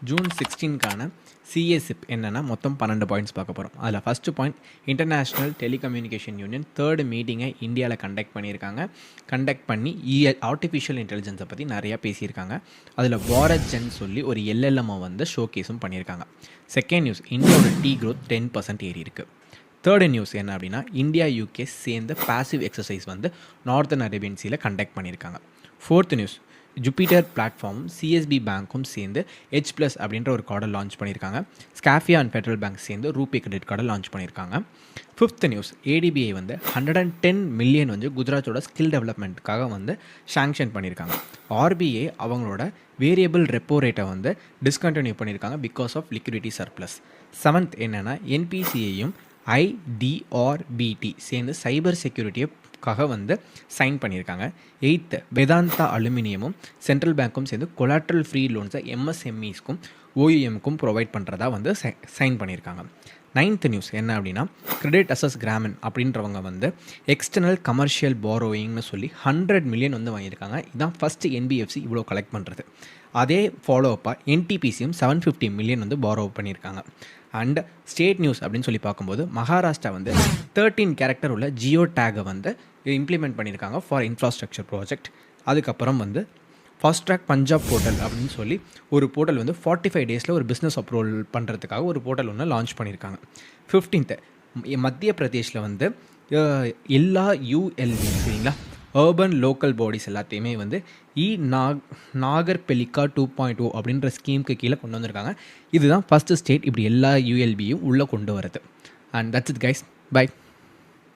June 16க்கான சிஎஸ்இப் என்னென்னா மொத்தம் 12 points பார்க்க போகிறோம். அதில் first point, international telecommunication union 3rd மீட்டிங்கை இந்தியாவில் கண்டக்ட் பண்ணியிருக்காங்க. கண்டக்ட் பண்ணி ஆர்டிஃபிஷியல் இன்டெலிஜென்ஸை பற்றி நிறையா பேசியிருக்காங்க. அதில் பாரத் ஜென் சொல்லி ஒரு எல்எல்எம்ஐ வந்து ஷோகேஸும் பண்ணியிருக்காங்க. செகண்ட் நியூஸ், இந்தியாவோட டீ க்ரோத் 10% ஏறி இருக்குது. தேர்டு நியூஸ் என்ன அப்படின்னா, இந்தியா யூகே சேர்ந்து பாசிவ் எக்ஸசைஸ் வந்து நார்த்தன் அரேபியன் சீல கண்டக்ட் பண்ணியிருக்காங்க. ஃபோர்த் நியூஸ், ஜூபிட்டர் பிளாட்ஃபார்மும் சிஎஸ்பி பேங்க்கும் சேர்ந்து H+ அப்படின்ற ஒரு கார்டை லான்ச் பண்ணியிருக்காங்க. ஸ்காஃபியா அண்ட் ஃபெடரல் பேங்க் சேர்ந்து ரூபே கிரெடிட் கார்டை லான்ச் பண்ணியிருக்காங்க. ஃபிஃப்த் நியூஸ், ADBI வந்து 110 மில்லியன் வந்து குஜராத்தோட ஸ்கில் டெவலப்மெண்ட்டுக்காக வந்து சாங்ஷன் பண்ணியிருக்காங்க. RBI அவங்களோட வேரியபிள் ரெப்போ ரேட்டை வந்து டிஸ்கண்டினியூ பண்ணியிருக்காங்க because of liquidity surplus. Seventh என்னென்னா, NPCIயும் IDRBT சேர்ந்து சைபர் செக்யூரிட்டிக்காக வந்து சைன் பண்ணியிருக்காங்க. எயித்து, வேதாந்தா அலுமினியமும் சென்ட்ரல் பேங்க்கும் சேர்ந்து கொலாட்ரல் ஃப்ரீ லோன்ஸை MSMEஸ்க்கும் OEMக்கும் ப்ரொவைட் பண்ணுறதா வந்து சைன் பண்ணியிருக்காங்க. நைன்த் நியூஸ் என்ன அப்படின்னா, கிரெடிட் அசஸ் கிராமின் அப்படின்றவங்க வந்து எக்ஸ்டர்னல் கமர்ஷியல் பாரோயிங்னு சொல்லி 100 மில்லியன் வந்து வாங்கியிருக்காங்க. இதுதான் ஃபஸ்ட்டு NBFC இவ்வளோ கலெக்ட் பண்ணுறது. அதே ஃபாலோஅப்பாக NTPCயும் 750 மில்லியன் வந்து பாரோ பண்ணியிருக்காங்க. அண்ட் ஸ்டேட் நியூஸ் அப்படின்னு சொல்லி பார்க்கும்போது, மகாராஷ்டிரா வந்து 13 கேரக்டர் உள்ள ஜியோ டேகை வந்து இம்ப்ளிமெண்ட் பண்ணியிருக்காங்க ஃபார் இன்ஃப்ராஸ்ட்ரக்சர் ப்ராஜெக்ட். அதுக்கப்புறம் வந்து ஃபாஸ்ட் ட்ராக் பஞ்சாப் போர்ட்டல் அப்படின்னு சொல்லி ஒரு போர்ட்டல் வந்து 45 டேஸில் ஒரு பிஸ்னஸ் அப்ரூவல் பண்ணுறதுக்காக ஒரு போர்ட்டல் ஒன்று லான்ச் பண்ணியிருக்காங்க. 15th, மத்திய பிரதேஷில் வந்து எல்லா ULB சரிங்களா, அர்பன் லோக்கல் பாடிஸ் எல்லாத்தையுமே வந்து நாகர்பெலிகா 2.0 அப்படின்ற ஸ்கீமுக்கு கீழே கொண்டு வந்திருக்காங்க. இதுதான் ஃபஸ்ட்டு ஸ்டேட் இப்படி எல்லா ULBயும் உள்ளே கொண்டு வரது. And that's it guys, by.